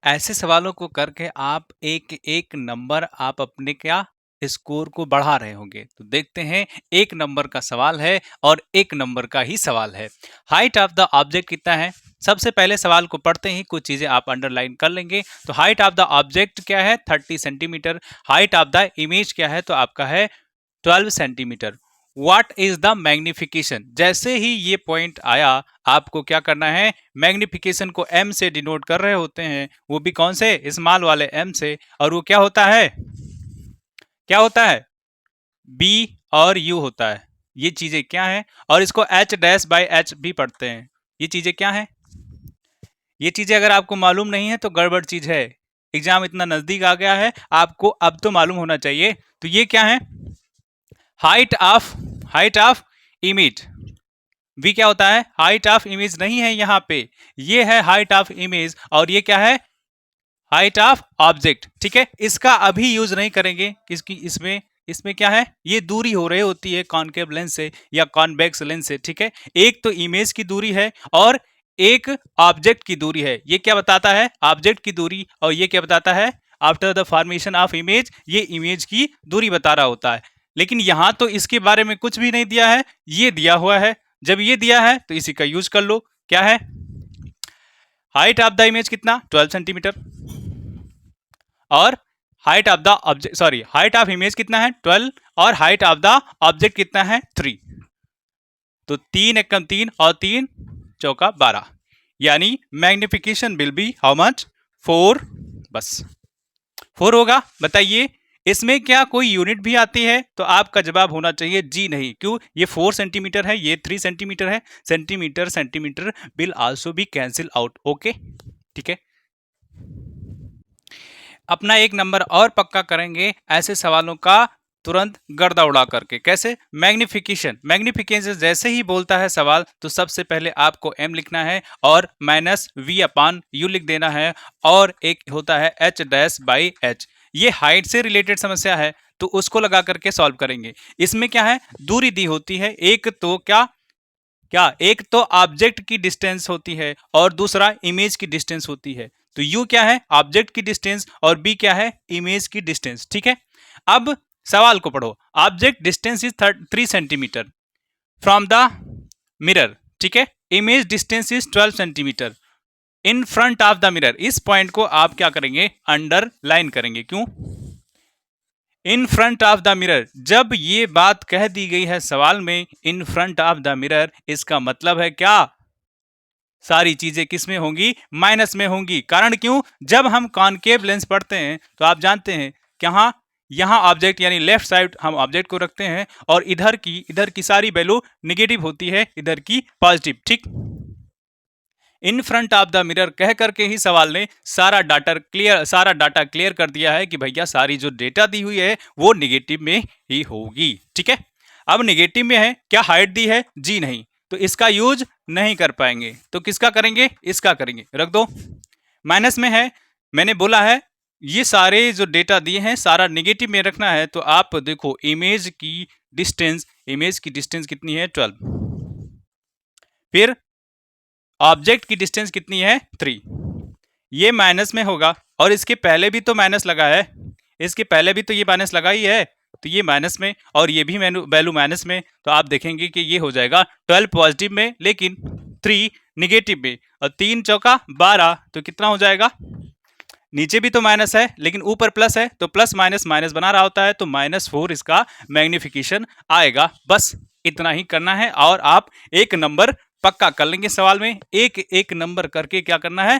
ऐसे सवालों को करके आप एक एक नंबर आप अपने क्या स्कोर को बढ़ा रहे होंगे। तो देखते हैं, एक नंबर का सवाल है और एक नंबर का ही सवाल है। हाइट ऑफ द ऑब्जेक्ट कितना है? सबसे पहले सवाल को पढ़ते ही कुछ चीजें आप अंडरलाइन कर लेंगे। तो हाइट ऑफ द ऑब्जेक्ट क्या है? 30 centimetre. Height of the image क्या है? तो आपका है 12 centimetre. What is the magnification? जैसे ही ये पॉइंट आया, आपको क्या करना है? मैग्निफिकेशन को एम से डिनोट कर रहे होते हैं, वो भी कौन से? स्मॉल वाले एम से। और वो क्या होता है? क्या होता है? बी और यू होता है। ये चीजें क्या है? और इसको एच डैश बाई एच भी पढ़ते हैं। ये चीजें क्या है? ये चीजें अगर आपको मालूम नहीं है तो गड़बड़ चीज है। एग्जाम इतना नजदीक आ गया है, आपको अब तो मालूम होना चाहिए। तो ये क्या है? Height of image. वी क्या होता है? हाइट ऑफ इमेज नहीं है यहाँ पे, ये है हाइट ऑफ इमेज। और ये क्या है? Height of object. ठीक है, इसका अभी यूज नहीं करेंगे। किसकी? इसमें इसमें क्या है? ये दूरी हो रही होती है कॉनकेव लेंस से या कॉन्वेक्स लेंस से। ठीक है, एक तो इमेज की दूरी है और एक ऑब्जेक्ट की दूरी है। ये क्या बताता है? ऑब्जेक्ट की दूरी। और ये क्या बताता है? After the formation of image, ये इमेज की दूरी बता रहा होता है। लेकिन यहां तो इसके बारे में कुछ भी नहीं दिया है, ये दिया हुआ है। जब ये दिया है तो इसी का यूज कर लो। क्या है? हाइट ऑफ द इमेज कितना? 12 सेंटीमीटर। और height of the object, sorry, height of image कितना है? 12। और हाइट ऑफ द ऑब्जेक्ट कितना है? 3। तो 3 एकम 3 और 3 चौका 12, यानी magnification will be how much? 4। बस 4 होगा। बताइए, इसमें क्या कोई यूनिट भी आती है? तो आपका जवाब होना चाहिए जी नहीं। क्यों? ये 4 सेंटीमीटर है, ये 3 सेंटीमीटर है। Centimetre centimetre will also be cancel out. Okay, ठीक है। अपना एक नंबर और पक्का करेंगे ऐसे सवालों का तुरंत गर्दा उड़ा करके। कैसे? मैग्निफिकेशन जैसे ही बोलता है सवाल, तो सबसे पहले आपको m लिखना है और माइनस v अपान u लिख देना है। और एक होता है h डैश बाई h। ये हाइट से रिलेटेड समस्या है, तो उसको लगा करके सॉल्व करेंगे। इसमें क्या है? दूरी दी होती है। एक तो क्या एक तो ऑब्जेक्ट की डिस्टेंस होती है और दूसरा इमेज की डिस्टेंस होती है। तो u क्या है? ऑब्जेक्ट की डिस्टेंस। और b क्या है? इमेज की डिस्टेंस। ठीक है, अब सवाल को पढ़ो। Object distance is 3 centimetre from the mirror. ठीक है, image distance is 12 centimetre in front of the mirror. इस पॉइंट को आप क्या करेंगे? अंडरलाइन करेंगे। क्यों? In front of the mirror, जब ये बात कह दी गई है सवाल में in front of the mirror, इसका मतलब है क्या? सारी चीजें किस में होंगी? माइनस में होंगी। कारण क्यों? जब हम कॉनकेव लेंस पढ़ते हैं तो आप जानते हैं कि यहाँ ऑब्जेक्ट यानी लेफ्ट साइड हम ऑब्जेक्ट को रखते हैं और इधर की सारी वैल्यू निगेटिव होती है, इधर की पॉजिटिव। ठीक, in front of the mirror कह करके ही सवाल ने सारा डाटा क्लियर कर दिया है कि भैया सारी जो डेटा दी हुई है वो निगेटिव में ही होगी। ठीक है, अब निगेटिव में है, क्या हाइट दी है? जी नहीं, तो इसका यूज नहीं कर पाएंगे। तो किसका करेंगे? इसका करेंगे। रख दो। माइनस में है, मैंने बोला है ये सारे जो डेटा दिए हैं सारा निगेटिव में रखना है। तो आप देखो, इमेज की डिस्टेंस कितनी है? 12। फिर ऑब्जेक्ट की डिस्टेंस कितनी है? 3। ये माइनस में होगा और इसके पहले भी तो माइनस लगा है, इसके पहले भी तो ये माइनस लगा ही है, तो ये माइनस में और ये भी वैल्यू माइनस में। तो आप देखेंगे कि ये हो जाएगा 12 पॉजिटिव में लेकिन 3 निगेटिव में। और 3 चौका 12, तो कितना हो जाएगा? नीचे भी तो माइनस है लेकिन ऊपर प्लस है, तो प्लस माइनस माइनस बना रहा होता है, तो -4 इसका मैग्निफिकेशन आएगा। बस इतना ही करना है और आप एक नंबर पक्का कर लेंगे। सवाल में एक एक नंबर करके क्या करना है?